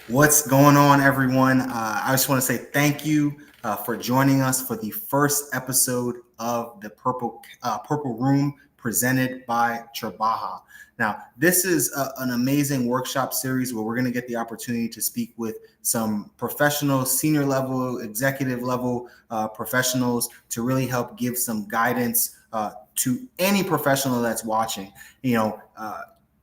What's going on, everyone? I just want to say thank you for joining us for the first episode of the Purple Room presented by Trabaja. Now, this is an amazing workshop series where we're going to get the opportunity to speak with some professional, senior level, executive level professionals to really help give some guidance to any professional that's watching.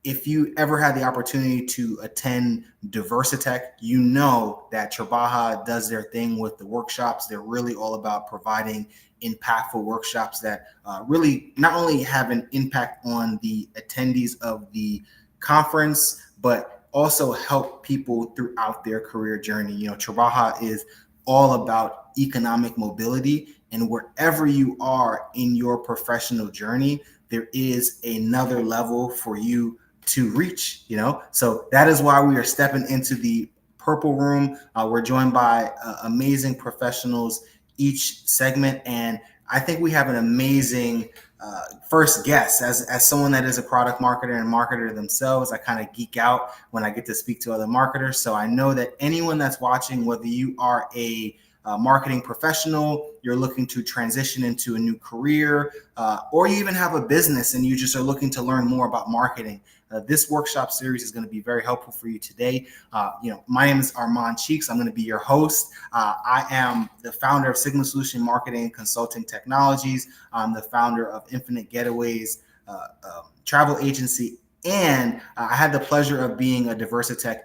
If you ever had the opportunity to attend Diversitech, you know that Trabaja does their thing with the workshops. They're really all about providing impactful workshops that really not only have an impact on the attendees of the conference, but also help people throughout their career journey. Trabaja is all about economic mobility, and wherever you are in your professional journey, there is another level for you to reach. So that is why we are stepping into the Purple Room. We're joined by amazing professionals each segment, and I think we have an amazing first guest. As someone that is a product marketer and marketer themselves, I kind of geek out when I get to speak to other marketers. So I know that anyone that's watching, whether you are a marketing professional, you're looking to transition into a new career, or you even have a business and you just are looking to learn more about marketing, this workshop series is going to be very helpful for you today. My name is Armand Cheeks. I'm going to be your host. I am the founder of Sigma Solution Marketing and Consulting Technologies. I'm the founder of Infinite Getaways travel agency, and I had the pleasure of being a Diversitech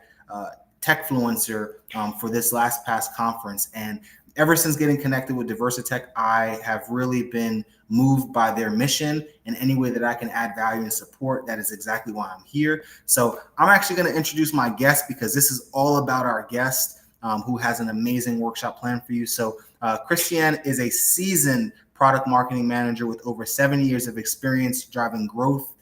techfluencer for this last past conference. And ever since getting connected with Diversitech, I have really been moved by their mission, and any way that I can add value and support, that is exactly why I'm here. So I'm actually going to introduce my guest, because this is all about our guest who has an amazing workshop plan for you. So Christiane is a seasoned product marketing manager with over 7 years of experience driving growth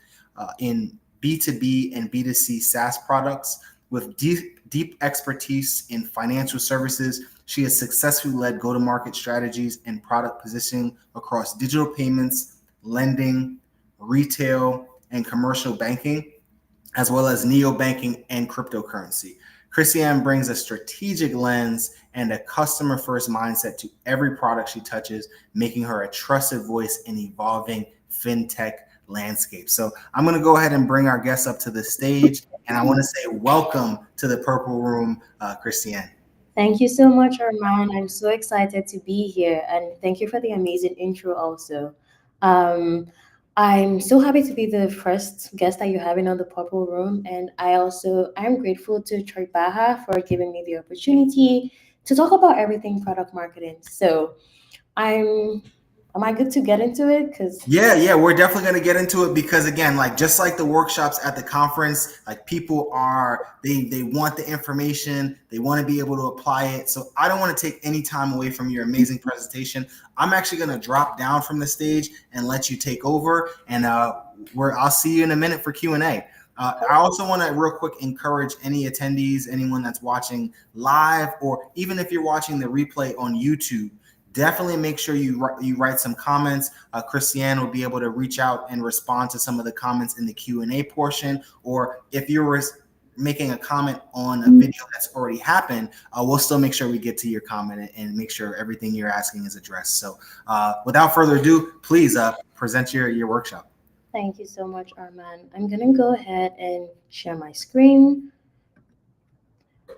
in B2B and B2C SaaS products. With deep expertise in financial services, she has successfully led go-to-market strategies and product positioning across digital payments, lending, retail, and commercial banking, as well as neobanking and cryptocurrency. Christiane brings a strategic lens and a customer-first mindset to every product she touches, making her a trusted voice in evolving fintech landscape. So I'm going to go ahead and bring our guests up to the stage, and I want to say welcome to the Purple Room, Christiane. Thank you so much, Armand. I'm so excited to be here, and thank you for the amazing intro also. Um, I'm so happy to be the first guest that you're having on the Purple Room, and I'm grateful to Tribaha for giving me the opportunity to talk about everything product marketing. So I'm am I good to get into it? Because Yeah, we're definitely going to get into it, because again, like just like the workshops at the conference, like people are they want the information, they want to be able to apply it. So I don't want to take any time away from your amazing presentation. I'm actually going to drop down from the stage and let you take over, and I'll see you in a minute for Q&A. I also want to real quick encourage any attendees, anyone that's watching live, or even if you're watching the replay on YouTube, definitely make sure you write some comments. Christiane will be able to reach out and respond to some of the comments in the Q&A portion. Or if you're making a comment on a video that's already happened, we'll still make sure we get to your comment and make sure everything you're asking is addressed. So without further ado, please present your workshop. thank you so much, Armand. I'm gonna go ahead and share my screen.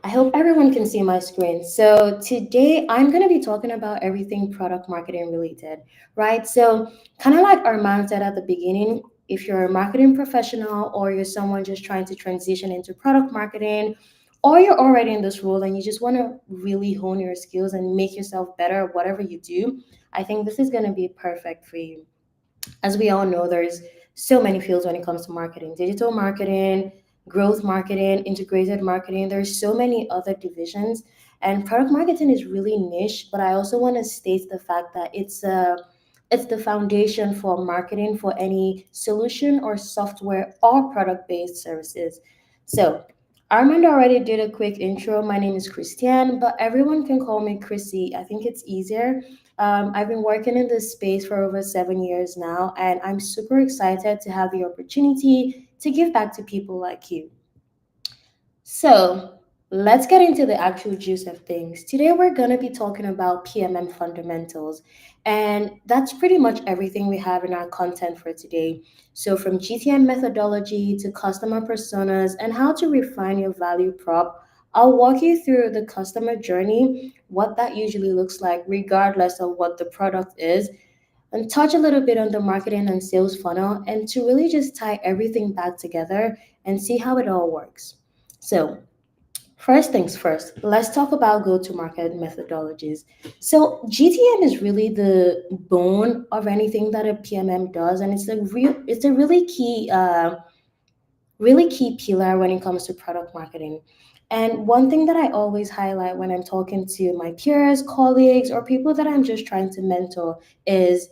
I hope everyone can see my screen. So today I'm going to be talking about everything product marketing related, right? So kind of like Armand said at the beginning, if you're a marketing professional or you're someone just trying to transition into product marketing, or you're already in this role and you just want to really hone your skills and make yourself better at whatever you do, I think this is going to be perfect for you. As we all know, there's so many fields when it comes to marketing: digital marketing, growth marketing, integrated marketing. There's so many other divisions, and product marketing is really niche. But I also want to state the fact that it's the foundation for marketing for any solution or software or product based services. So Armand already did a quick intro. My name is Christiane, but everyone can call me Chrissy. I think it's easier. I've been working in this space for over 7 years now, and I'm super excited to have the opportunity to give back to people like you. So, let's get into the actual juice of things. Today, we're going to be talking about PMM fundamentals. And that's pretty much everything we have in our content for today. So, from GTM methodology to customer personas and how to refine your value prop, I'll walk you through the customer journey, what that usually looks like, regardless of what the product is, and touch a little bit on the marketing and sales funnel, and to really just tie everything back together and see how it all works. So, first things first, let's talk about go to market methodologies. So, GTM is really the bone of anything that a PMM does, and it's a really key pillar when it comes to product marketing. And one thing that I always highlight when I'm talking to my peers, colleagues, or people that I'm just trying to mentor is,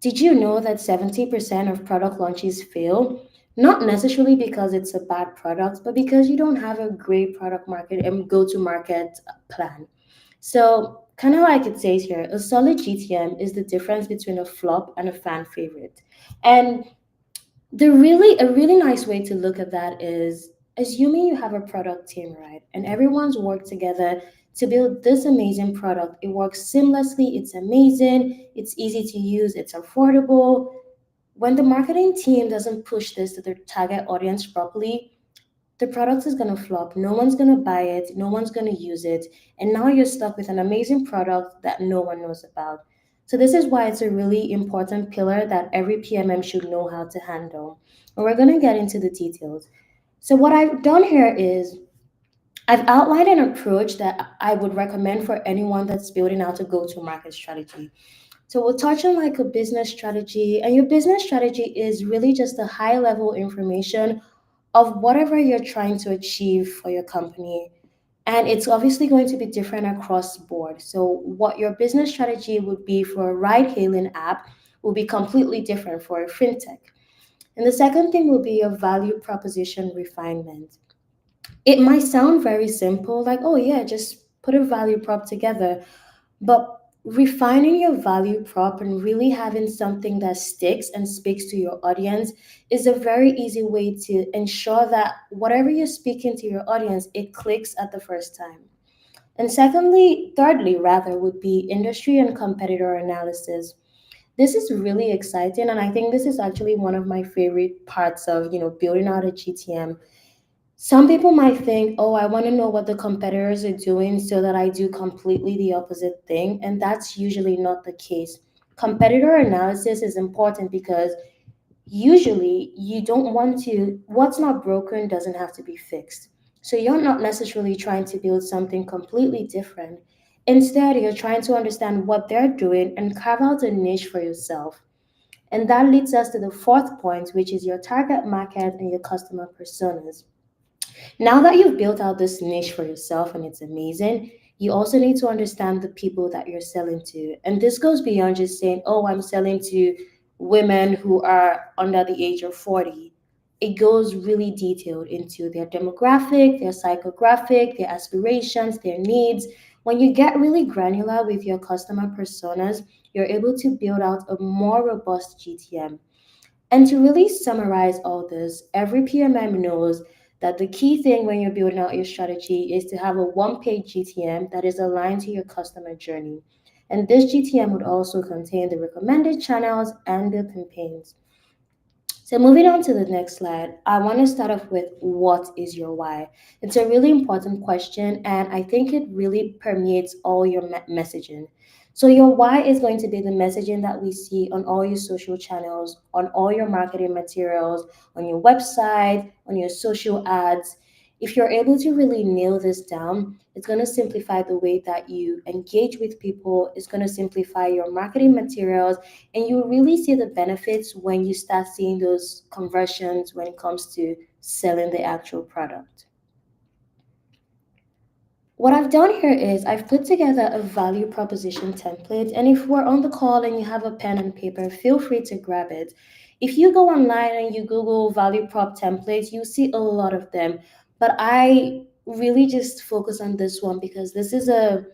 did you know that 70% of product launches fail? Not necessarily because it's a bad product, but because you don't have a great product market and go to market plan. So, kind of like it says here, a solid GTM is the difference between a flop and a fan favorite. And a really nice way to look at that is, assuming you have a product team, right? And everyone's worked together to build this amazing product. It works seamlessly, it's amazing, it's easy to use, it's affordable. When the marketing team doesn't push this to their target audience properly, the product is going to flop. No one's going to buy it, no one's going to use it. And now you're stuck with an amazing product that no one knows about. So, this is why it's a really important pillar that every PMM should know how to handle. And we're going to get into the details. So, what I've done here is I've outlined an approach that I would recommend for anyone that's building out a go to market strategy. So we'll touch on like a business strategy, and your business strategy is really just a high level information of whatever you're trying to achieve for your company. And it's obviously going to be different across the board. So what your business strategy would be for a ride hailing app will be completely different for a fintech. And the second thing will be your value proposition refinement. It might sound very simple, like, oh yeah, just put a value prop together. But refining your value prop and really having something that sticks and speaks to your audience is a very easy way to ensure that whatever you're speaking to your audience, it clicks at the first time. And thirdly, rather, would be industry and competitor analysis. This is really exciting, and I think this is actually one of my favorite parts of building out a GTM. Some people might think, oh, I want to know what the competitors are doing so that I do completely the opposite thing. And that's usually not the case. Competitor analysis is important because usually you don't want what's not broken doesn't have to be fixed. So you're not necessarily trying to build something completely different. Instead, you're trying to understand what they're doing and carve out a niche for yourself. And that leads us to the fourth point, which is your target market and your customer personas. Now that you've built out this niche for yourself and it's amazing, you also need to understand the people that you're selling to. And this goes beyond just saying, oh, I'm selling to women who are under the age of 40. It goes really detailed into their demographic, their psychographic, their aspirations, their needs. When you get really granular with your customer personas, you're able to build out a more robust GTM. And to really summarize all this, every PMM knows that the key thing when you're building out your strategy is to have a one-page GTM that is aligned to your customer journey. And this GTM would also contain the recommended channels and the campaigns. So moving on to the next slide, I want to start off with what is your why? It's a really important question, and I think it really permeates all your messaging. So your why is going to be the messaging that we see on all your social channels, on all your marketing materials, on your website, on your social ads. If you're able to really nail this down, it's going to simplify the way that you engage with people. It's going to simplify your marketing materials, and you really see the benefits when you start seeing those conversions when it comes to selling the actual product. What I've done here is I've put together a value proposition template. And if we're on the call and you have a pen and paper, feel free to grab it. If you go online and you Google value prop templates, you see a lot of them. But I really just focus on this one because this is a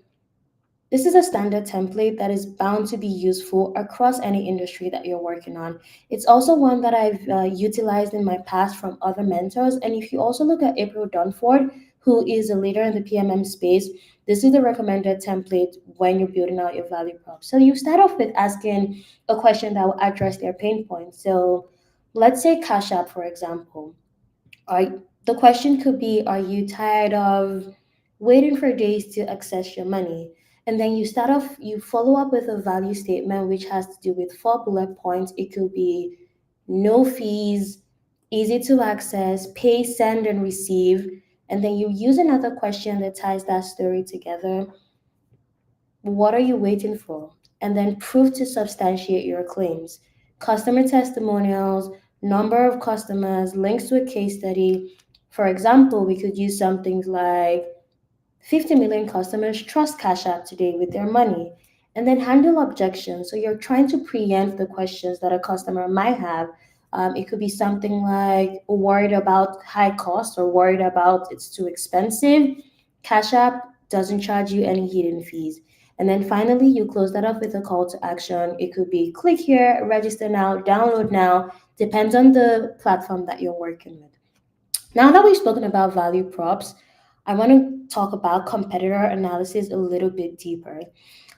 standard template that is bound to be useful across any industry that you're working on. It's also one that I've utilized in my past from other mentors. And if you also look at April Dunford, who is a leader in the PMM space, this is the recommended template when you're building out your value prop. So you start off with asking a question that will address their pain points. So let's say Cash App, for example. Are the question could be, are you tired of waiting for days to access your money? And then you follow up with a value statement which has to do with four bullet points. It could be no fees, easy to access, pay, send, and receive. And then you use another question that ties that story together. What are you waiting for? And then proof to substantiate your claims. Customer testimonials, number of customers, links to a case study. For example, we could use something like 50 million customers trust Cash App today with their money. And then handle objections. So you're trying to preempt the questions that a customer might have. It could be something like worried about high cost or worried about it's too expensive. Cash App doesn't charge you any hidden fees. And then finally, you close that off with a call to action. It could be click here, register now, download now, depends on the platform that you're working with. Now that we've spoken about value props, I want to talk about competitor analysis a little bit deeper.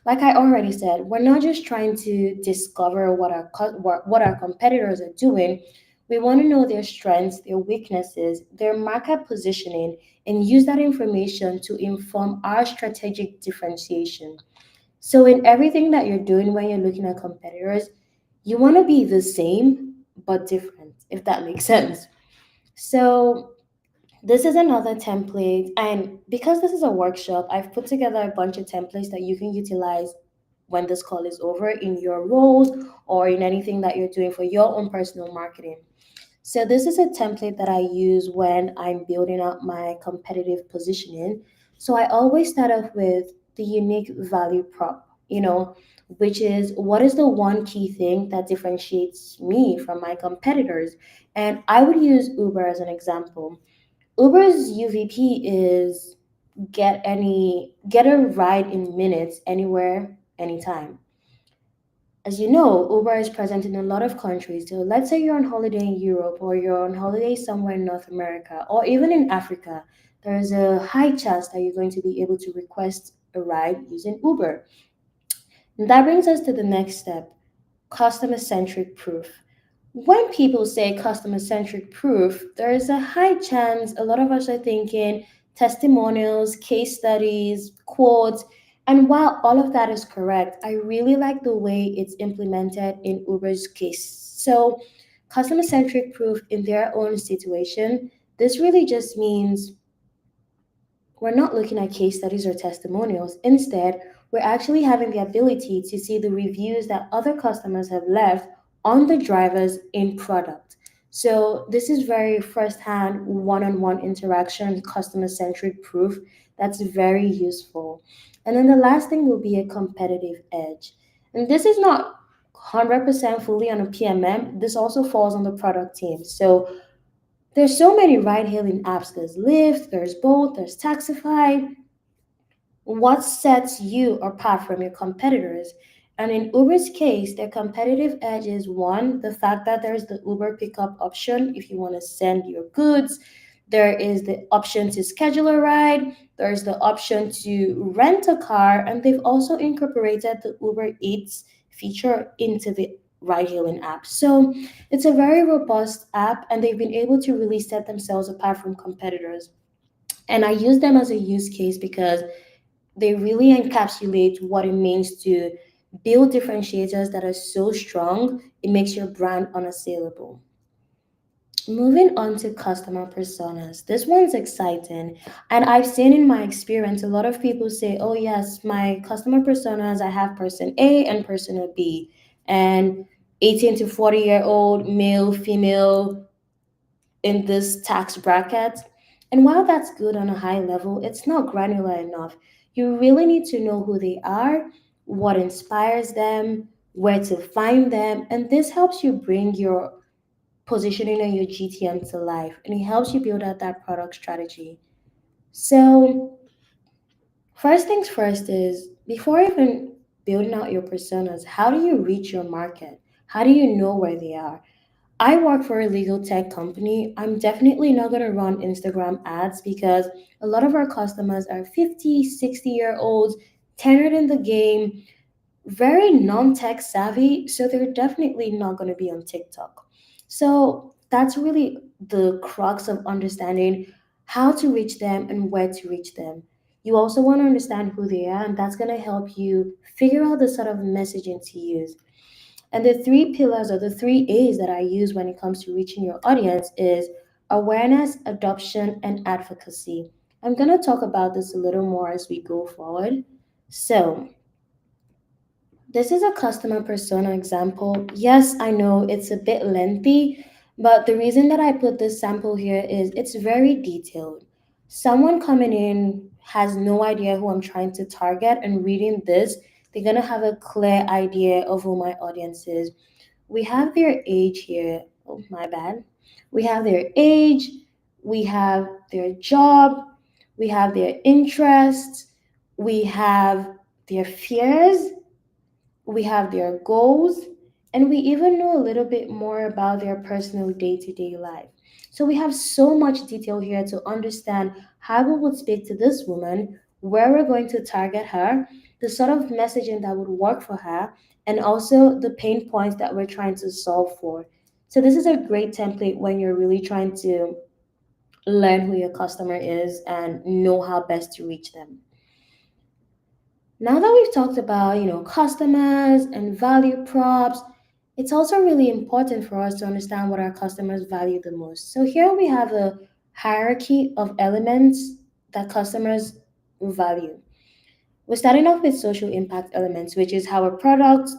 Like I already said, we're not just trying to discover what our competitors are doing. We want to know their strengths, their weaknesses, their market positioning, and use that information to inform our strategic differentiation. So, in everything that you're doing when you're looking at competitors, you want to be the same but different, if that makes sense. So, this is another template, and because this is a workshop, I've put together a bunch of templates that you can utilize when this call is over in your roles or in anything that you're doing for your own personal marketing. So, this is a template that I use when I'm building up my competitive positioning. So, I always start off with the unique value prop, which is what is the one key thing that differentiates me from my competitors. And I would use Uber as an example. Uber's UVP is get a ride in minutes anywhere, anytime. As you know, Uber is present in a lot of countries. So let's say you're on holiday in Europe or you're on holiday somewhere in North America or even in Africa. There's a high chance that you're going to be able to request a ride using Uber. And that brings us to the next step, customer centric proof. When people say customer centric proof, there is a high chance a lot of us are thinking testimonials, case studies, quotes. And while all of that is correct, I really like the way it's implemented in Uber's case. So, customer centric proof in their own situation, this really just means we're not looking at case studies or testimonials. Instead, we're actually having the ability to see the reviews that other customers have left on the drivers in product. So, this is very first-hand, one-on-one interaction, customer-centric proof that's very useful. And then the last thing will be a competitive edge. And this is not 100% fully on a PMM. This also falls on the product team. So there's so many ride-hailing apps. There's Lyft, there's Bolt, there's Taxify. What sets you apart from your competitors? And in Uber's case, their competitive edge is one, the fact that there's the Uber pickup option if you want to send your goods. There is the option to schedule a ride. There's the option to rent a car. And they've also incorporated the Uber Eats feature into the ride hailing app. So it's a very robust app, and they've been able to really set themselves apart from competitors. And I use them as a use case because they really encapsulate what it means to build differentiators that are so strong, it makes your brand unassailable. Moving on to customer personas. This one's exciting. And I've seen in my experience a lot of people say, oh, yes, my customer personas, I have person A and persona B. And 18 to 40-year-old, male, female, in this tax bracket. And while that's good on a high level, it's not granular enough. You really need to know who they are, what inspires them, where to find them, and this helps you bring your positioning and your GTM to life, and it helps you build out that product strategy. So, first things first is before even building out your personas, how do you reach your market? How do you know where they are? I work for a legal tech company. I'm definitely not going to run Instagram ads because a lot of our customers are 50, 60-year olds, tenured in the game, very non-tech savvy, so they're definitely not going to be on TikTok. So that's really the crux of understanding how to reach them and where to reach them. You also want to understand who they are, and that's going to help you figure out the sort of messaging to use. And the three pillars or the three A's that I use when it comes to reaching your audience is awareness, adoption, and advocacy. I'm going to talk about this a little more as we go forward. So, this is a customer persona example. Yes, I know it's a bit lengthy, but the reason that I put this sample here is it's very detailed. Someone coming in has no idea who I'm trying to target, and reading this, they're going to have a clear idea of who my audience is. We have their age here. Oh, my bad. We have their age, we have their job, we have their interests, we have their fears, we have their goals, and we even know a little bit more about their personal day to day life. So we have so much detail here to understand how we would speak to this woman, where we're going to target her, the sort of messaging that would work for her, and also the pain points that we're trying to solve for. So this is a great template when you're really trying to learn who your customer is and know how best to reach them. Now that we've talked about, customers and value props, it's also really important for us to understand what our customers value the most. So here we have a hierarchy of elements that customers value. We're starting off with social impact elements, which is how a product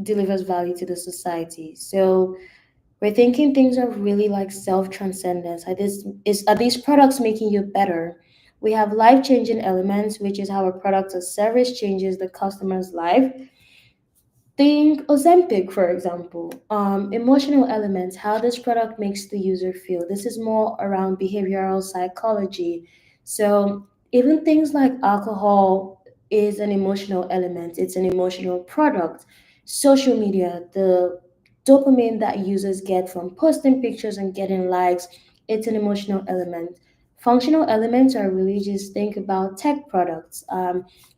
delivers value to the society. So we're thinking things are really like self-transcendence. Are these products making you better? We have life-changing elements, which is how a product or service changes the customer's life. Think Ozempic, for example. Emotional elements, how this product makes the user feel. This is more around behavioral psychology. So even things like alcohol is an emotional element. It's an emotional product. Social media, the dopamine that users get from posting pictures and getting likes, it's an emotional element. Functional elements are really just think about tech products.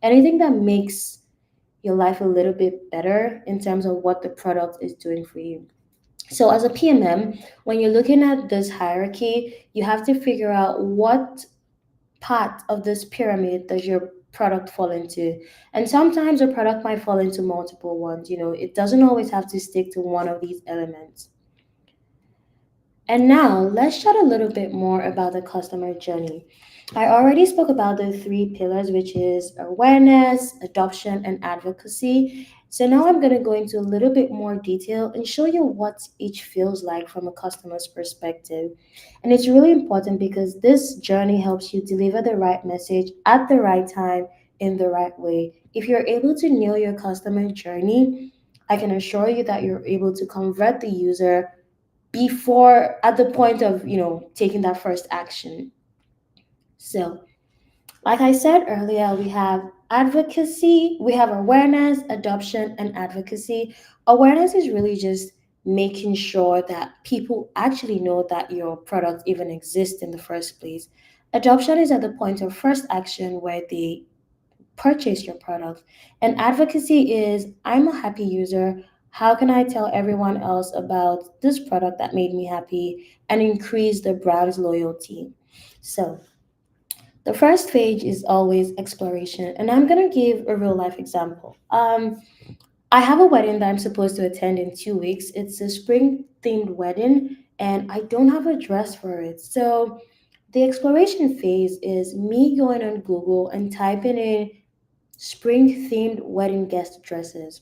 Anything that makes your life a little bit better in terms of what the product is doing for you. So, as a PMM, when you're looking at this hierarchy, you have to figure out what part of this pyramid does your product fall into. And sometimes a product might fall into multiple ones. It doesn't always have to stick to one of these elements. And now let's chat a little bit more about the customer journey. I already spoke about the three pillars, which is awareness, adoption, and advocacy. So now I'm going to go into a little bit more detail and show you what each feels like from a customer's perspective. And it's really important because this journey helps you deliver the right message at the right time in the right way. If you're able to nail your customer journey, I can assure you that you're able to convert the user before at the point of taking that first action. So like I said earlier, we have advocacy, we have awareness, adoption, and advocacy. Awareness is really just making sure that people actually know that your product even exists in the first place. Adoption is at the point of first action where they purchase your product. And advocacy is I'm a happy user. How can I tell everyone else about this product that made me happy and increase the brand's loyalty? So, the first phase is always exploration, and I'm gonna give a real life example. I have a wedding that I'm supposed to attend in 2 weeks. It's a spring themed wedding, and I don't have a dress for it. So, the exploration phase is me going on Google and typing in spring themed wedding guest dresses.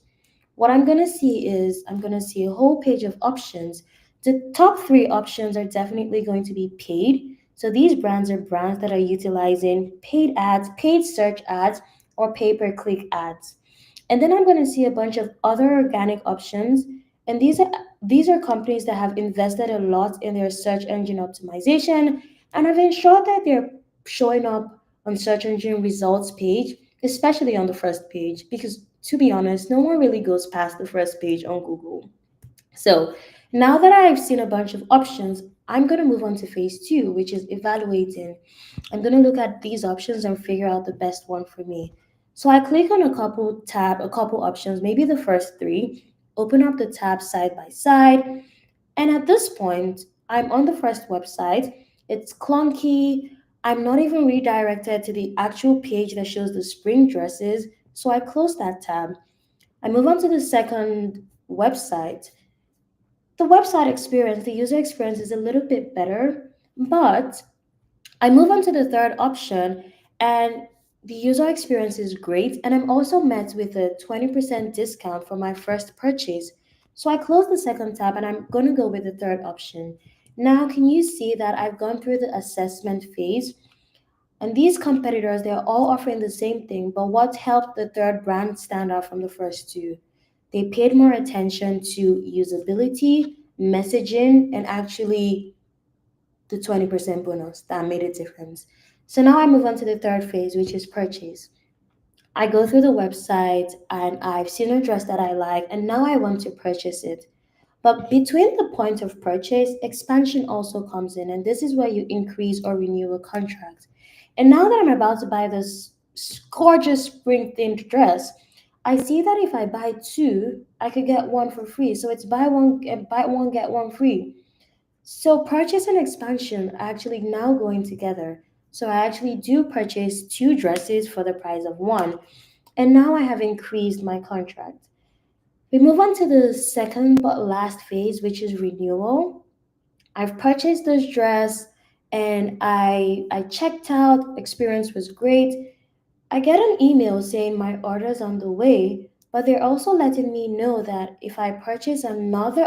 What I'm going to see a whole page of options. The top three options are definitely going to be paid. So these brands are brands that are utilizing paid ads, paid search ads, or pay per click ads. And then I'm going to see a bunch of other organic options. And these are companies that have invested a lot in their search engine optimization and have ensured that they're showing up on search engine results page, especially on the first page, because to be honest, no one really goes past the first page on Google. So Now that I've seen a bunch of options, I'm going to move on to phase two, which is evaluating. I'm going to look at these options and figure out the best one for me. So I click on a couple options, maybe the first three, open up the tab side by side, and at this point, I'm on the first website. It's clunky. I'm not even redirected to the actual page that shows the spring dresses. So I close that tab. I move on to the second website. The website experience, the user experience is a little bit better, but I move on to the third option and the user experience is great. And I'm also met with a 20% discount for my first purchase. So I close the second tab and I'm going to go with the third option. Now, can you see that I've gone through the assessment phase? And these competitors, they're all offering the same thing, but what helped the third brand stand out from the first two? They paid more attention to usability, messaging, and actually the 20% bonus that made a difference. So now I move on to the third phase, which is purchase. I go through the website and I've seen a dress that I like, and now I want to purchase it. But between the point of purchase, expansion also comes in, and this is where you increase or renew a contract. And now that I'm about to buy this gorgeous spring themed dress, I see that if I buy two, I could get one for free. So it's buy one get one free. So purchase and expansion are actually now going together. So I actually do purchase two dresses for the price of one, and now I have increased my contract. We move on to the second but last phase, which is renewal. I've purchased this dress and I checked out, experience was great. I get an email saying my order's on the way, but they're also letting me know that if I purchase another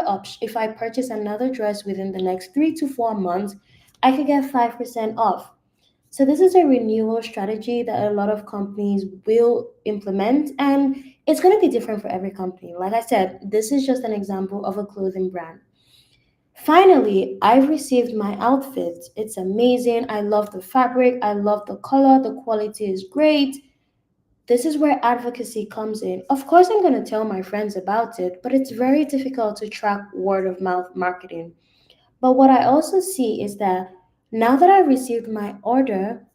dress within the next 3 to 4 months, I could get 5% off. So this is a renewal strategy that a lot of companies will implement, and it's going to be different for every company. Like I said, this is just an example of a clothing brand. Finally, I've received my outfit. It's amazing. I love the fabric, I love the color, the quality is great. This is where advocacy comes in. Of course, I'm going to tell my friends about it, but it's very difficult to track word of mouth marketing. But what I also see is that now that I've received my order,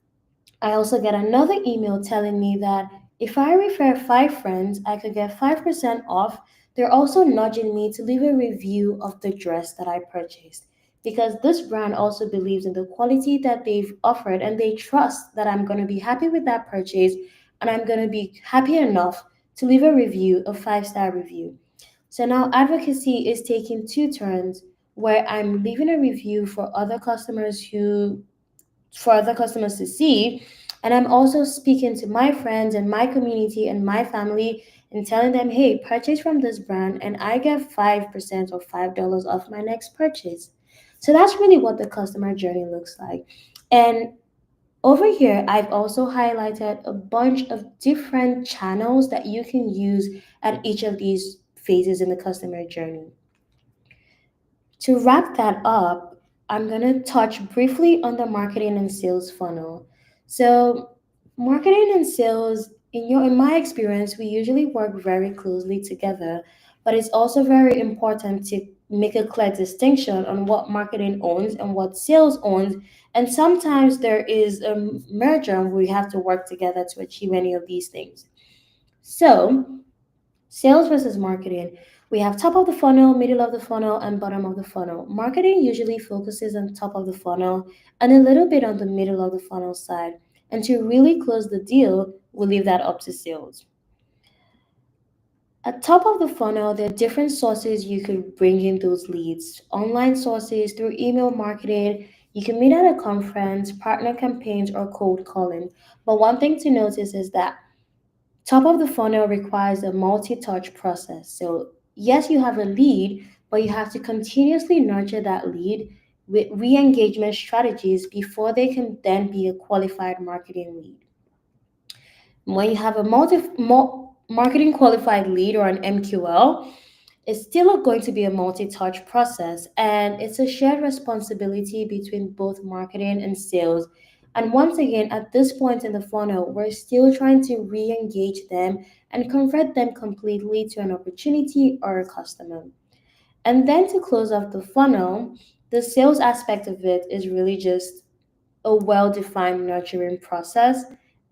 I also get another email telling me that if I refer 5 friends, I could get 5% off. They're also nudging me to leave a review of the dress that I purchased because this brand also believes in the quality that they've offered and they trust that I'm going to be happy with that purchase and I'm going to be happy enough to leave a review, a 5-star review. So now advocacy is taking two turns where I'm leaving a review for other customers to see. And I'm also speaking to my friends and my community and my family and telling them, hey, purchase from this brand and I get 5% or $5 off my next purchase. So that's really what the customer journey looks like. And over here, I've also highlighted a bunch of different channels that you can use at each of these phases in the customer journey. To wrap that up, I'm going to touch briefly on the marketing and sales funnel. So, marketing and sales, in my experience, we usually work very closely together, but it's also very important to make a clear distinction on what marketing owns and what sales owns. And sometimes there is a merger and we have to work together to achieve any of these things. So, sales versus marketing. We have top of the funnel, middle of the funnel, and bottom of the funnel. Marketing usually focuses on top of the funnel and a little bit on the middle of the funnel side. And to really close the deal, we leave that up to sales. At top of the funnel, there are different sources you could bring in those leads. Online sources through email marketing, you can meet at a conference, partner campaigns, or cold calling. But one thing to notice is that top of the funnel requires a multi touch process. So, yes, you have a lead, but you have to continuously nurture that lead with re engagement strategies before they can then be a qualified marketing lead. When you have a marketing qualified lead or an MQL, it's still going to be a multi touch process and it's a shared responsibility between both marketing and sales. And once again, at this point in the funnel, we're still trying to re engage them and convert them completely to an opportunity or a customer. And then to close off the funnel, the sales aspect of it is really just a well defined nurturing process.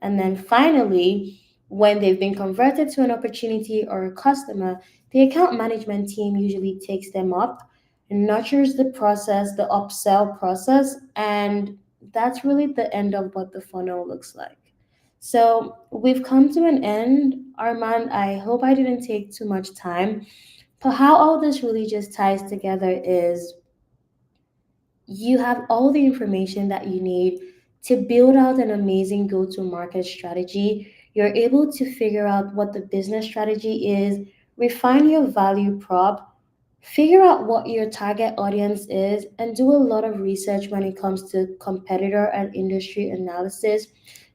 And then finally, when they've been converted to an opportunity or a customer, the account management team usually takes them up and nurtures the process, the upsell process, and that's really the end of what the funnel looks like. So we've come to an end. Armand, I hope I didn't take too much time. But how all this really just ties together is you have all the information that you need to build out an amazing go to market strategy. You're able to figure out what the business strategy is, refine your value prop, figure out what your target audience is, and do a lot of research when it comes to competitor and industry analysis.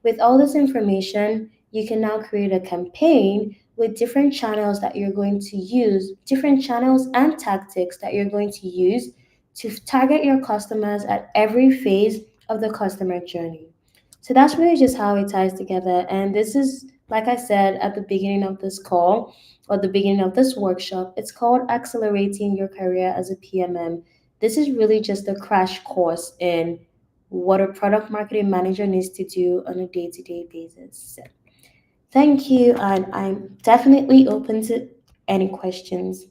With all this information, you can now create a campaign with different channels that you're going to use, different channels and tactics that you're going to use to target your customers at every phase of the customer journey. So that's really just how it ties together. And this is, like I said at the beginning of this call or the beginning of this workshop, it's called Accelerating Your Career as a PMM. This is really just a crash course in what a product marketing manager needs to do on a day to day basis. So thank you. And I'm definitely open to any questions.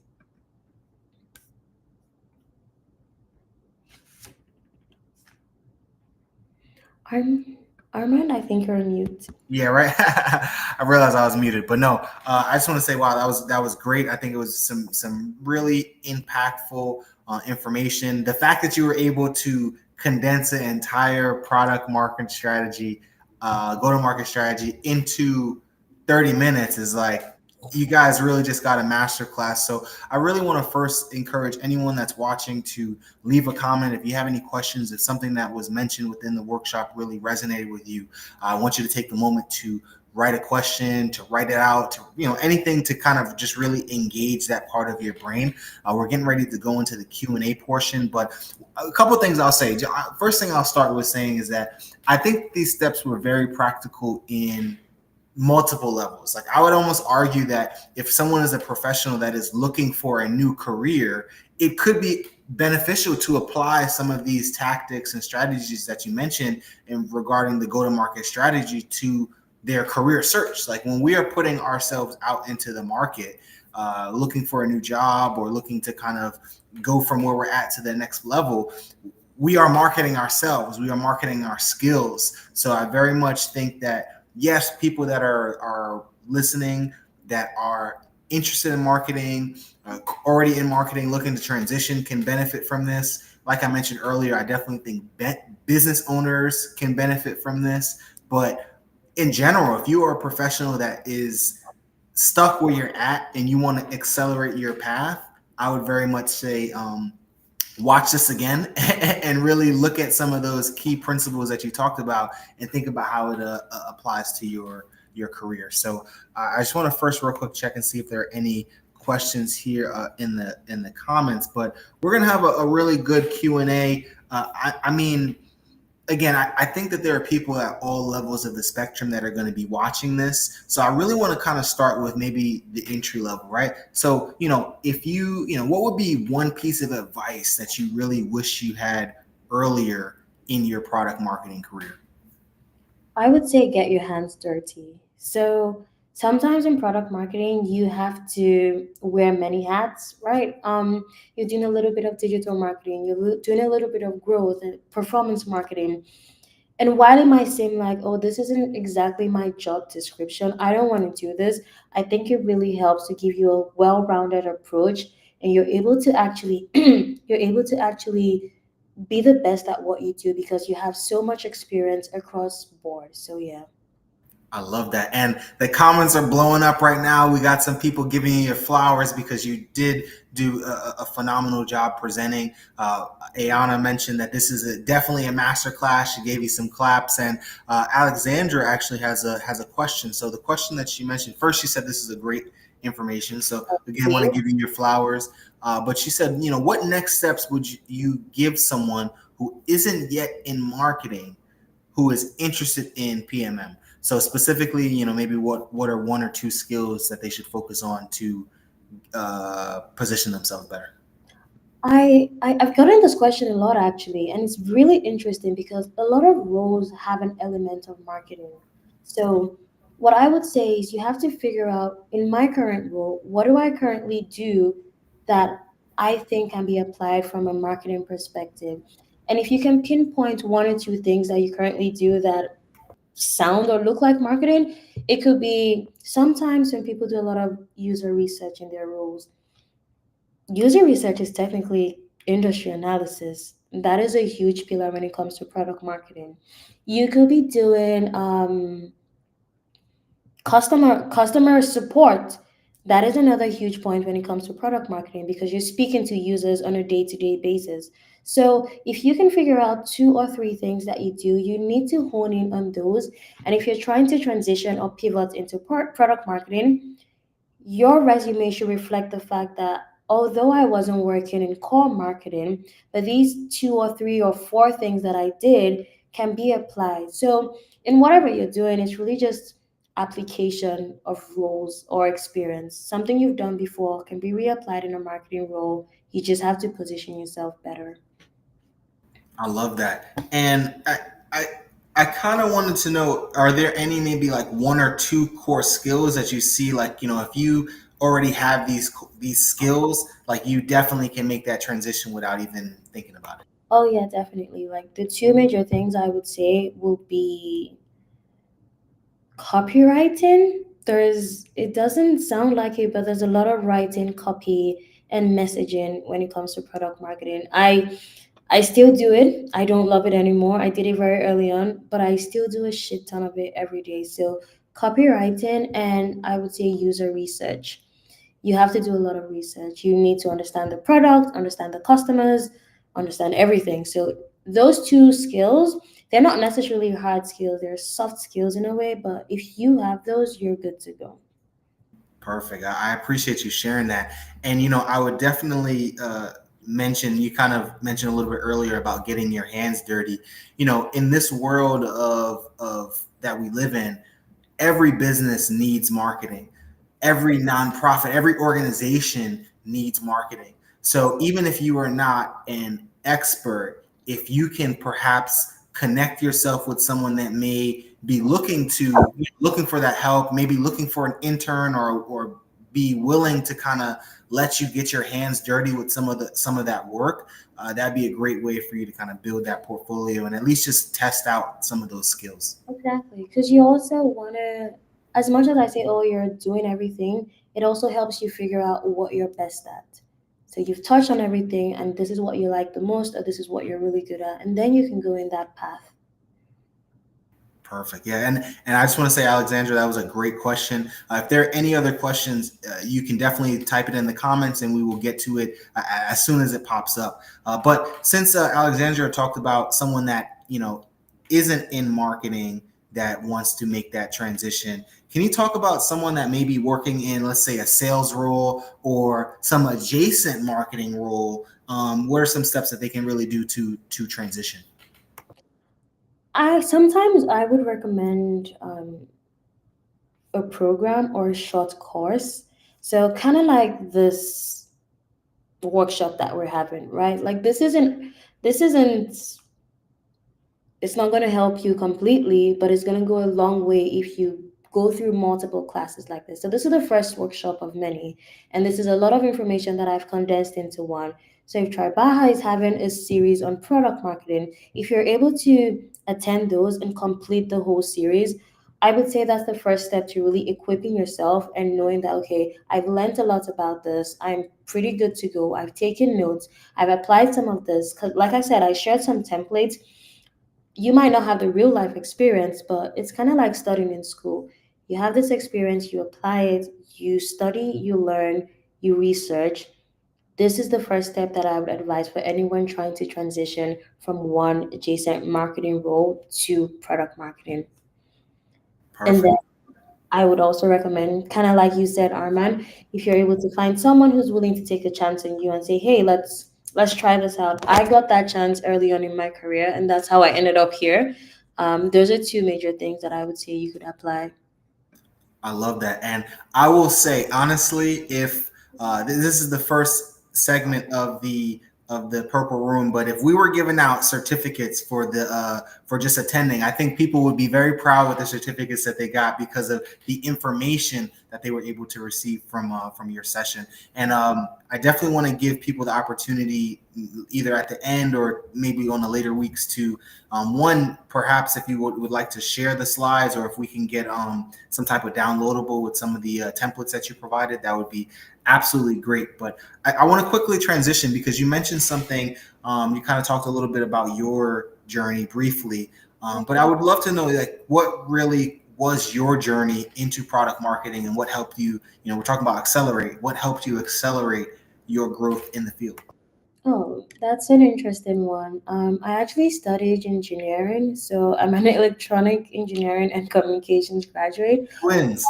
Arm, Armand, I think you're on mute. Yeah, right. I realized I was muted, but no. I just want to say, wow, that was great. I think it was some really impactful information. The fact that you were able to condense an entire product market strategy, go to market strategy into 30 minutes is like you guys really just got a master class. So I really want to first encourage anyone that's watching to leave a comment if you have any questions, if something that was mentioned within the workshop really resonated with you. I want you to take the moment to write a question, to write it out, to anything to kind of just really engage that part of your brain. We're getting ready to go into the Q&A portion, but a couple of things I'll say. First thing I'll start with saying is that I think these steps were very practical in multiple levels. Like I would almost argue that if someone is a professional that is looking for a new career, it could be beneficial to apply some of these tactics and strategies that you mentioned in regarding the go-to-market strategy to their career search. Like when we are putting ourselves out into the market, looking for a new job or looking to kind of go from where we're at to the next level, we are marketing ourselves. We are marketing our skills. So I very much think that yes, people that are listening that are interested in marketing, already in marketing, looking to transition can benefit from this. Like I mentioned earlier, I definitely think business owners can benefit from this. But in general, if you are a professional that is stuck where you're at and you want to accelerate your path, I would very much say watch this again and really look at some of those key principles that you talked about and think about how it applies to your career. So I just want to first real quick check and see if there are any questions here in the comments, but we're going to have a really good Q&A. I mean, again, I think that there are people at all levels of the spectrum that are going to be watching this. So I really want to kind of start with maybe the entry level, right? So, if what would be one piece of advice that you really wish you had earlier in your product marketing career? I would say get your hands dirty. So sometimes in product marketing, you have to wear many hats, right? You're doing a little bit of digital marketing, doing a little bit of growth and performance marketing. And while it might seem like, oh, this isn't exactly my job description, I don't want to do this, I think it really helps to give you a well-rounded approach and you're able to actually you're able to actually be the best at what you do because you have so much experience across board. So yeah. I love that. And the comments are blowing up right now. We got some people giving you your flowers because you did do a phenomenal job presenting. Ayana mentioned that this is definitely a master class. She gave you some claps. And Alexandra actually has a question. So the question that she mentioned, first she said this is a great information. So again, I want to give you your flowers. But she said, what next steps would you give someone who isn't yet in marketing, who is interested in PMM? So specifically, maybe what are one or two skills that they should focus on to position themselves better? I've gotten this question a lot actually, and it's really interesting because a lot of roles have an element of marketing. So, what I would say is you have to figure out in my current role, what do I currently do that I think can be applied from a marketing perspective? And if you can pinpoint one or two things that you currently do that sound or look like marketing, it could be sometimes when people do a lot of user research in their roles. User research is technically industry analysis. That is a huge pillar when it comes to product marketing. You could be doing customer support. That is another huge point when it comes to product marketing because you're speaking to users on a day-to-day basis. So if you can figure out two or three things that you do, you need to hone in on those. And if you're trying to transition or pivot into product marketing, your resume should reflect the fact that although I wasn't working in core marketing, but these two or three or four things that I did can be applied. So, in whatever you're doing, it's really just application of roles or experience. Something you've done before can be reapplied in a marketing role. You just have to position yourself better. I love that. And I, I kind of wanted to know, are there any maybe like one or two core skills that you see, like, if you already have these skills, like you definitely can make that transition without even thinking about it. Oh, yeah, definitely. Like the two major things I would say will be copywriting. It doesn't sound like it, but there's a lot of writing, copy, and messaging when it comes to product marketing. I still do it. I don't love it anymore. I did it very early on, but I still do a shit ton of it every day. So copywriting and I would say user research. You have to do a lot of research. You need to understand the product, understand the customers, understand everything. So those two skills, they're not necessarily hard skills, they're soft skills in a way, but if you have those, you're good to go. Perfect. I appreciate you sharing that. And I would definitely mention, you kind of mentioned a little bit earlier about getting your hands dirty. In this world of that we live in, every business needs marketing. Every nonprofit, every organization needs marketing. So even if you are not an expert, if you can perhaps connect yourself with someone that may be looking for that help, maybe looking for an intern, or be willing to kind of let you get your hands dirty with some of that work, that'd be a great way for you to kind of build that portfolio and at least just test out some of those skills. Exactly. Because you also want to, as much as I say, oh, you're doing everything, it also helps you figure out what you're best at. So you've touched on everything, and this is what you like the most, or this is what you're really good at. And then you can go in that path. Perfect. Yeah, and I just want to say, Alexandra, that was a great question. If there are any other questions, you can definitely type it in the comments, and we will get to it as soon as it pops up. But since Alexandra talked about someone that isn't in marketing that wants to make that transition, can you talk about someone that may be working in, let's say, a sales role or some adjacent marketing role? What are some steps that they can really do to transition? I would recommend a program or a short course. So kind of like this workshop that we're having, right? Like this isn't it's not going to help you completely, but it's going to go a long way if you go through multiple classes like this. So this is the first workshop of many, and this is a lot of information that I've condensed into one. So if Tribaha is having a series on product marketing, if you're able to attend those and complete the whole series, I would say that's the first step to really equipping yourself and knowing that, okay, I've learned a lot about this. I'm pretty good to go. I've taken notes. I've applied some of this. Because, like I said, I shared some templates. You might not have the real life experience, but it's kind of like studying in school. You have this experience, you apply it, you study, you learn, you research. This is the first step that I would advise for anyone trying to transition from one adjacent marketing role to product marketing. And then Perfect. I would also recommend, kind of like you said, Arman, if you're able to find someone who's willing to take a chance on you and say, "Hey, let's try this out." I got that chance early on in my career, and that's how I ended up here. Those are two major things that I would say you could apply. I love that. And I will say, honestly, if this is the first segment of the the Purple Room, but if we were giving out certificates for just attending, I think people would be very proud with the certificates that they got because of the information that they were able to receive from your session. And I definitely want to give people the opportunity, either at the end or maybe on the later weeks, to one, perhaps if you would like to share the slides, or if we can get some type of downloadable with some of the templates that you provided, that would be absolutely great. But I want to quickly transition because you mentioned something. You kind of talked a little bit about your journey briefly, but I would love to know, like, what really was your journey into product marketing and what helped you. You know, we're talking about accelerate. What helped you accelerate your growth in the field? Oh, that's an interesting one. I actually studied engineering, so I'm an electronic engineering and communications graduate. Twins.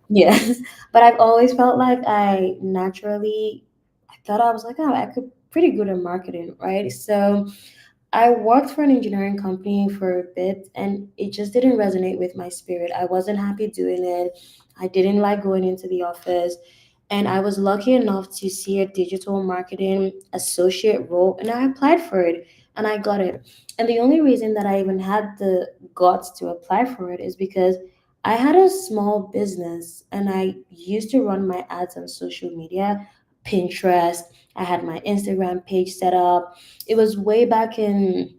Yes, but I've always felt like I thought I was like, oh, I could pretty good at marketing, right? So I worked for an engineering company for a bit and it just didn't resonate with my spirit. I wasn't happy doing it. I didn't like going into the office. And I was lucky enough to see a digital marketing associate role and I applied for it and I got it. And the only reason that I even had the guts to apply for it is because I had a small business and I used to run my ads on social media, Pinterest. I had my Instagram page set up. It was way back in,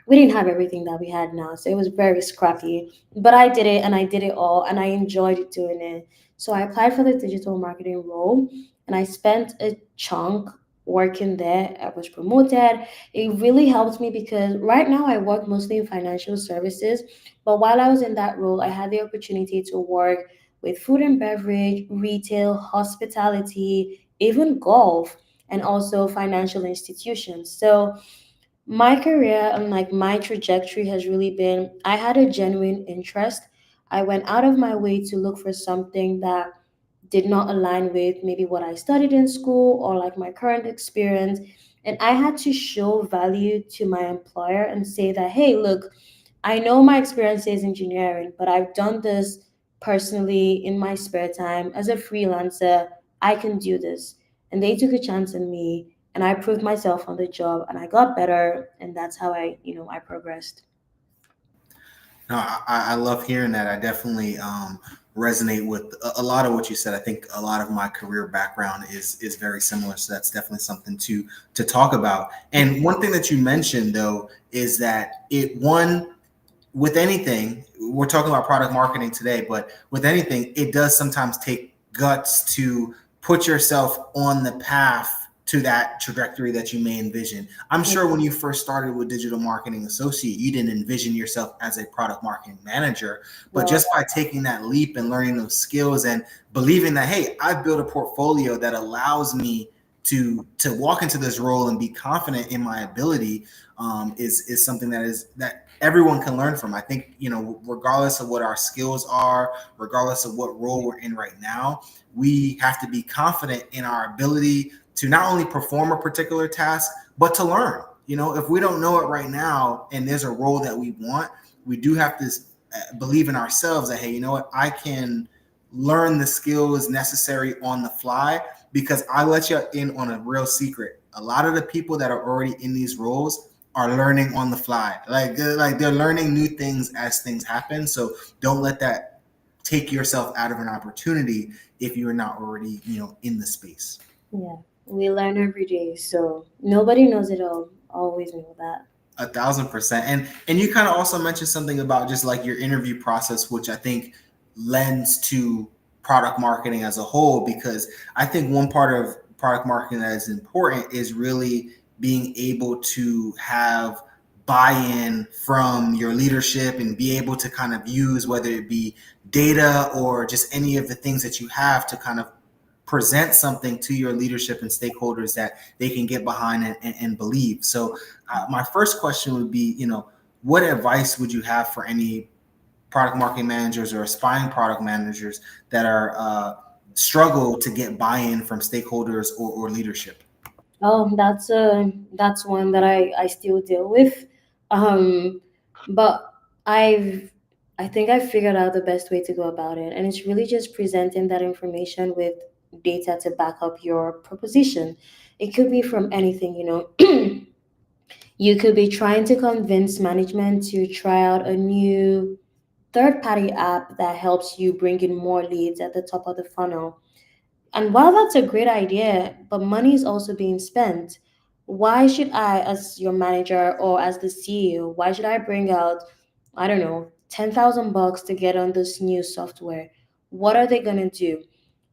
we didn't have everything that we had now, so it was very scrappy. But I did it and I did it all and I enjoyed doing it. So I applied for the digital marketing role and I spent a chunk working there. I was promoted. It really helped me because right now I work mostly in financial services. But while I was in that role, I had the opportunity to work with food and beverage, retail, hospitality, even golf, and also financial institutions. So my career and like my trajectory has really been, I had a genuine interest. I went out of my way to look for something that did not align with maybe what I studied in school or like my current experience. And I had to show value to my employer and say that, hey, look, I know my experience is engineering, but I've done this personally in my spare time as a freelancer. I can do this. And they took a chance on me and I proved myself on the job and I got better. And that's how I progressed. No, I love hearing that. I definitely resonate with a lot of what you said. I think a lot of my career background is very similar, so that's definitely something to talk about. And one thing that you mentioned though is that it one with anything, we're talking about product marketing today, but with anything, it does sometimes take guts to put yourself on the path to that trajectory that you may envision. I'm sure when you first started with Digital Marketing Associate, you didn't envision yourself as a product marketing manager, but Well, just by taking that leap and learning those skills and believing that, hey, I've built a portfolio that allows me to walk into this role and be confident in my ability, is something that everyone can learn from. I think, regardless of what our skills are, regardless of what role we're in right now, we have to be confident in our ability to not only perform a particular task, but to learn. If we don't know it right now and there's a role that we want, we do have to believe in ourselves that, hey, you know what, I can learn the skills necessary on the fly. Because I let you in on a real secret. A lot of the people that are already in these roles are learning on the fly. Like they're learning new things as things happen. So don't let that take yourself out of an opportunity if you're not already, in the space. yeah, we learn every day. So nobody knows it all. Always know that. 1,000%. And you kind of also mentioned something about just like your interview process, which I think lends to product marketing as a whole, because I think one part of product marketing that is important is really being able to have buy-in from your leadership and be able to kind of use, whether it be data or just any of the things that you have, to kind of present something to your leadership and stakeholders that they can get behind and believe. So my first question would be, what advice would you have for any product marketing managers or aspiring product managers that are struggle to get buy-in from stakeholders or leadership? Oh, that's one that I still deal with. Um, but I've I think I figured out the best way to go about it, and it's really just presenting that information with data to back up your proposition. It could be from anything, You could be trying to convince management to try out a new third party app that helps you bring in more leads at the top of the funnel. And while that's a great idea, but money is also being spent, why should I, as your manager or as the CEO, why should I bring out, I don't know, 10,000 bucks to get on this new software? What are they going to do?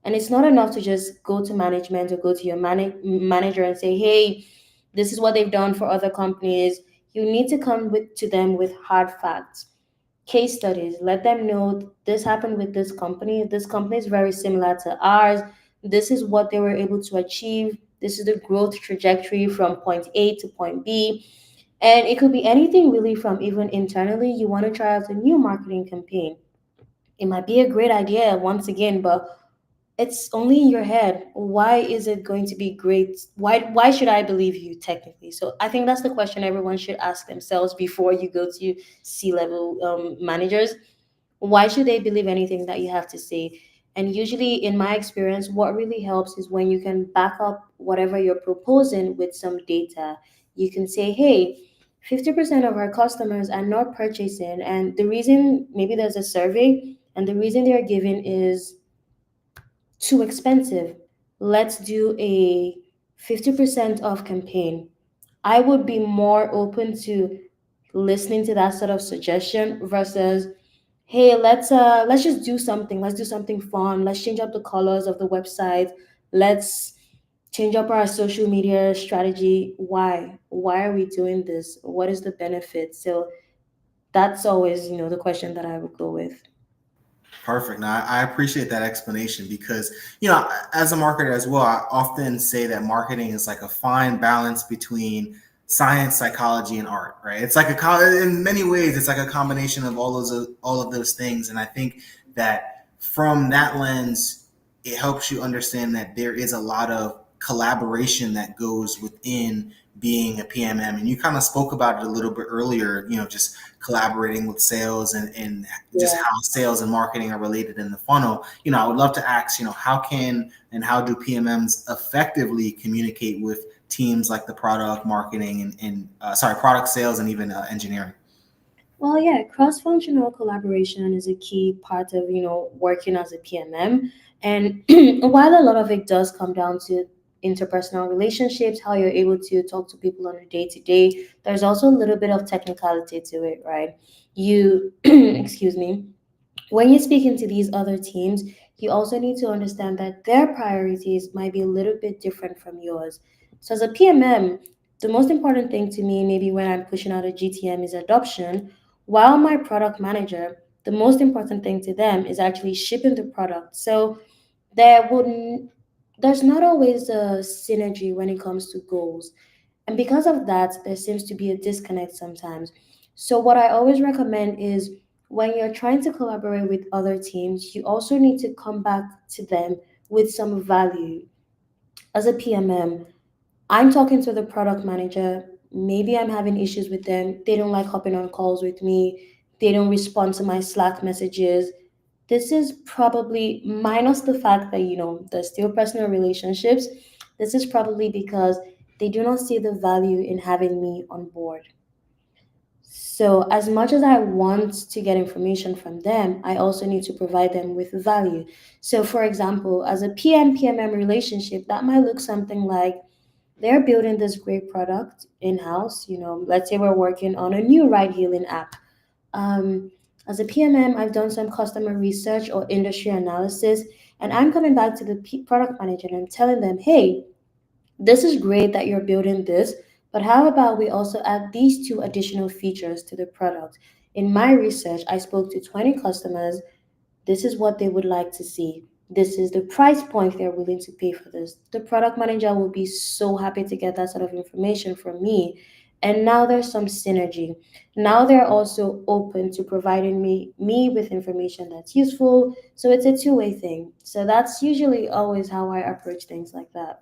And it's not enough to just go to management or go to your manager and say, hey, this is what they've done for other companies. You need to come to them with hard facts, case studies. Let them know this happened with this company. This company is very similar to ours. This is what they were able to achieve. This is the growth trajectory from point A to point B. And it could be anything really, from even internally. You want to try out a new marketing campaign. It might be a great idea once again, but it's only in your head. Why is it going to be great? Why should I believe you technically? So I think that's the question everyone should ask themselves before you go to C-level managers. Why should they believe anything that you have to say? And usually, in my experience, what really helps is when you can back up whatever you're proposing with some data. You can say, hey, 50% of our customers are not purchasing, and the reason, maybe there's a survey, and the reason they're giving is too expensive. Let's do a 50% off campaign. I would be more open to listening to that sort of suggestion versus, hey, let's just do something. Let's do something fun. Let's change up the colors of the website. Let's change up our social media strategy. Why are we doing this? What is the benefit? So that's always, the question that I would go with. Perfect. Now, I appreciate that explanation because, as a marketer as well, I often say that marketing is like a fine balance between science, psychology, and art, right? It's like in many ways, it's like a combination of all of those things. And I think that from that lens, it helps you understand that there is a lot of collaboration that goes within being a PMM. And you kind of spoke about it a little bit earlier, just collaborating with sales and just Yeah. how sales and marketing are related in the funnel. I would love to ask, how can and how do PMMs effectively communicate with teams like the product marketing and product sales and even engineering? Well, yeah, cross-functional collaboration is a key part of, working as a PMM. And while a lot of it does come down to interpersonal relationships, how you're able to talk to people on a day-to-day, there's also a little bit of technicality to it, right? You, excuse me, when you're speaking to these other teams, you also need to understand that their priorities might be a little bit different from yours. So, as a PMM, the most important thing to me, maybe when I'm pushing out a GTM, is adoption, while my product manager, the most important thing to them is actually shipping the product. So, there wouldn't there's not always a synergy when it comes to goals. And because of that, there seems to be a disconnect sometimes. So, what I always recommend is when you're trying to collaborate with other teams, you also need to come back to them with some value. As a PMM, I'm talking to the product manager. Maybe I'm having issues with them. They don't like hopping on calls with me. They don't respond to my Slack messages. This is probably, minus the fact that, there's still personal relationships, this is probably because they do not see the value in having me on board. So, as much as I want to get information from them, I also need to provide them with value. So, for example, as a PM PMM relationship, that might look something like they're building this great product in house. Let's say we're working on a new ride hailing app. Um, as a PMM, I've done some customer research or industry analysis, and I'm coming back to the product manager and I'm telling them, hey, this is great that you're building this, but how about we also add these two additional features to the product? In my research, I spoke to 20 customers. This is what they would like to see. This is the price point they're willing to pay for this. The product manager will be so happy to get that sort of information from me. And now there's some synergy. Now they're also open to providing me with information that's useful. So it's a two-way thing. So that's usually always how I approach things like that.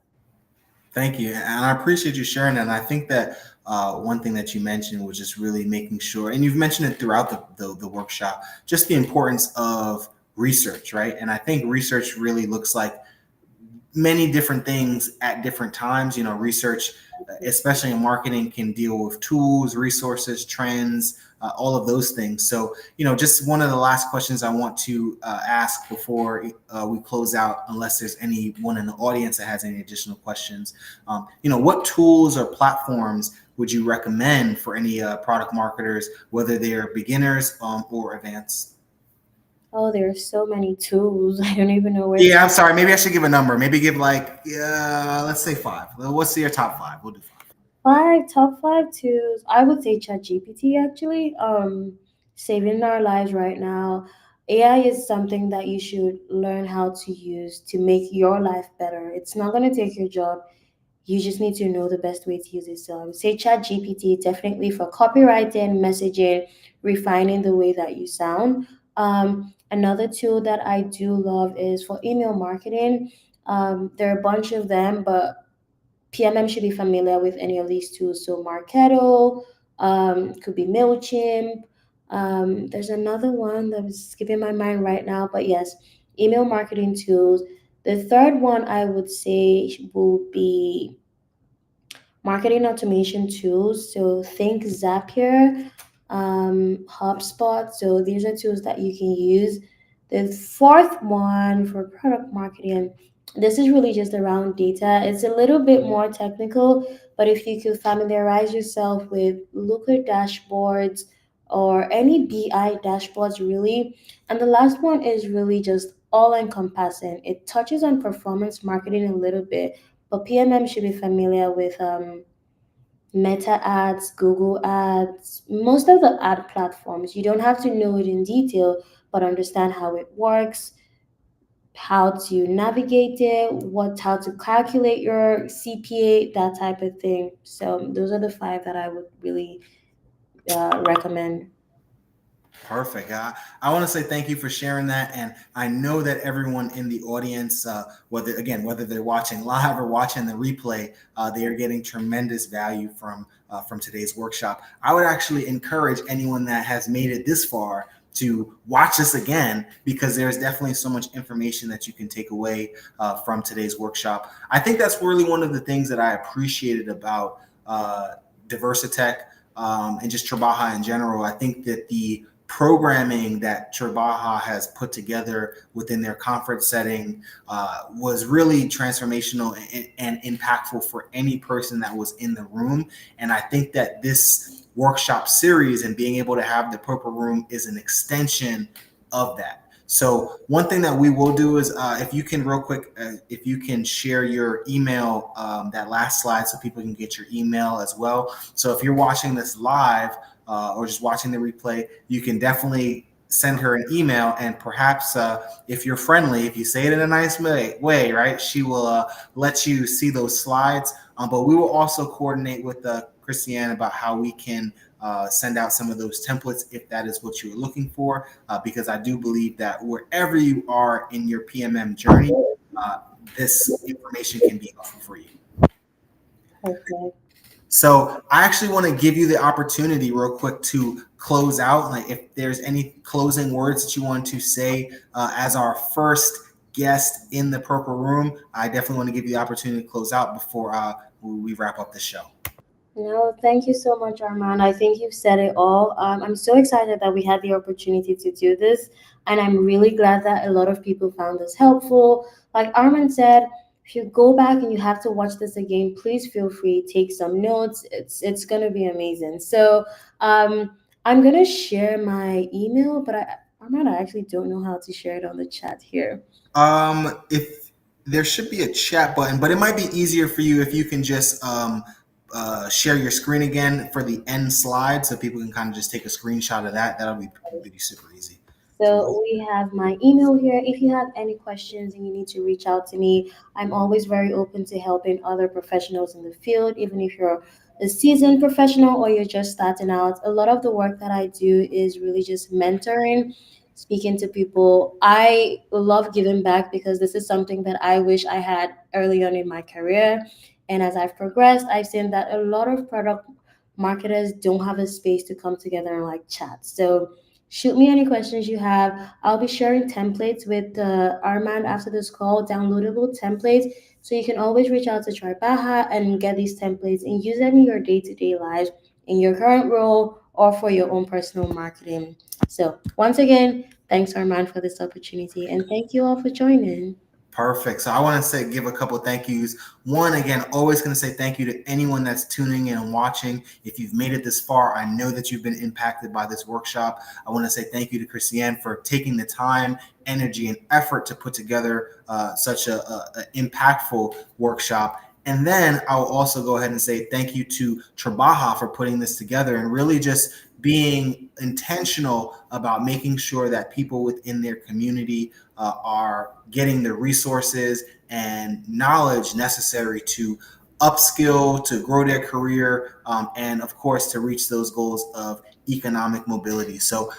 Thank you, and I appreciate you sharing that. And I think that one thing that you mentioned was just really making sure, and you've mentioned it throughout the workshop, just the importance of research, right? And I think research really looks like many different things at different times. Research, especially in marketing, can deal with tools, resources, trends, all of those things. So, just one of the last questions I want to ask before we close out, unless there's anyone in the audience that has any additional questions. What tools or platforms would you recommend for any product marketers, whether they're beginners or advanced? Oh, there are so many tools. I don't even know where to. Yeah, I'm sorry. Maybe I should give a number. Maybe give like, let's say five. What's your top five? We'll do five. Top five tools. I would say ChatGPT actually. Saving our lives right now. AI is something that you should learn how to use to make your life better. It's not gonna take your job. You just need to know the best way to use it. So I would say ChatGPT definitely for copywriting, messaging, refining the way that you sound. Another tool that I do love is for email marketing. There are a bunch of them, but PMM should be familiar with any of these tools. So Marketo, could be MailChimp. There's another one that was skipping my mind right now, but yes, email marketing tools. The third one I would say will be marketing automation tools. So think Zapier, HubSpot. So these are tools that you can use. The fourth one for product marketing, this is really just around data. It's a little bit more technical, but if you could familiarize yourself with Looker dashboards or any BI dashboards, really. And the last one is really just all encompassing. It touches on performance marketing a little bit, but PMM should be familiar with Meta ads, Google ads, most of the ad platforms. You don't have to know it in detail, but understand how it works, how to navigate it, how to calculate your CPA, that type of thing. So those are the five that I would really recommend. Perfect. I want to say thank you for sharing that, and I know that everyone in the audience, whether they're watching live or watching the replay, they are getting tremendous value from today's workshop. I would actually encourage anyone that has made it this far to watch this again, because there's definitely so much information that you can take away from today's workshop. I think that's really one of the things that I appreciated about Diversitech, and just Trabaja in general. I think that the programming that Trabaja has put together within their conference setting was really transformational and impactful for any person that was in the room. And I think that this workshop series and being able to have the Purple Room is an extension of that. So one thing that we will do is, if you can real quick, if you can share your email, that last slide, so people can get your email as well. So if you're watching this live, or just watching the replay, you can definitely send her an email, and perhaps if you're friendly, if you say it in a nice way, right, she will let you see those slides. But we will also coordinate with Christiane about how we can send out some of those templates if that is what you're looking for, because I do believe that wherever you are in your PMM journey, uh, this information can be helpful for you. Okay. So I actually want to give you the opportunity real quick to close out. Like, if there's any closing words that you want to say as our first guest in the Purple Room, I definitely want to give you the opportunity to close out before we wrap up the show. No, thank you so much, Armand. I think you've said it all. I'm so excited that we had the opportunity to do this, and I'm really glad that a lot of people found this helpful. Like Armand said, if you go back and you have to watch this again, please feel free, take some notes. It's gonna be amazing. So I'm gonna share my email, but Armand, I actually don't know how to share it on the chat here. If there should be a chat button, but it might be easier for you if you can just share your screen again for the end slide, so people can kind of just take a screenshot of that. That'll be super easy. So we have my email here. If you have any questions and you need to reach out to me, I'm always very open to helping other professionals in the field, even if you're a seasoned professional or you're just starting out. A lot of the work that I do is really just mentoring, speaking to people. I love giving back because this is something that I wish I had early on in my career. And as I've progressed, I've seen that a lot of product marketers don't have a space to come together and like chat. So Shoot me any questions you have. I'll be sharing templates with Armand after this call, downloadable templates. So you can always reach out to Tribaha and get these templates and use them in your day to day life, in your current role, or for your own personal marketing. So, once again, thanks, Armand, for this opportunity. And thank you all for joining. Perfect. So I want to say, give a couple of thank yous. One, again, always going to say thank you to anyone that's tuning in and watching. If you've made it this far, I know that you've been impacted by this workshop. I want to say thank you to Christiane for taking the time, energy, and effort to put together such a impactful workshop. And then I'll also go ahead and say thank you to Trabaja for putting this together and really just being intentional about making sure that people within their community are getting the resources and knowledge necessary to upskill, to grow their career, and of course, to reach those goals of economic mobility. So,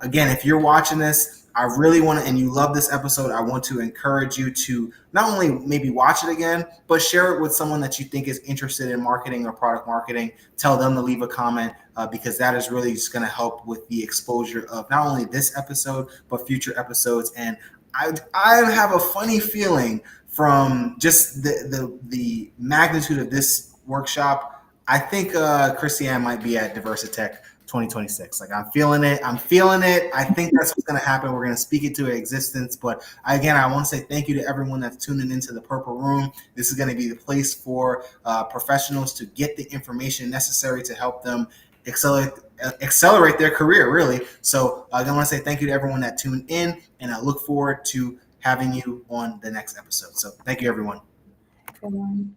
again, if you're watching this, I really want to, and you love this episode, I want to encourage you to not only maybe watch it again, but share it with someone that you think is interested in marketing or product marketing. Tell them to leave a comment because that is really just going to help with the exposure of not only this episode, but future episodes. And I have a funny feeling from just the magnitude of this workshop. I think Christiane might be at Diversitech 2026. Like I'm feeling it. I'm feeling it. I think that's what's going to happen. We're going to speak it to existence. But again, I want to say thank you to everyone that's tuning into the Purple Room. This is going to be the place for professionals to get the information necessary to help them accelerate their career, really. So I want to say thank you to everyone that tuned in, and I look forward to having you on the next episode. So thank you, everyone. Everyone.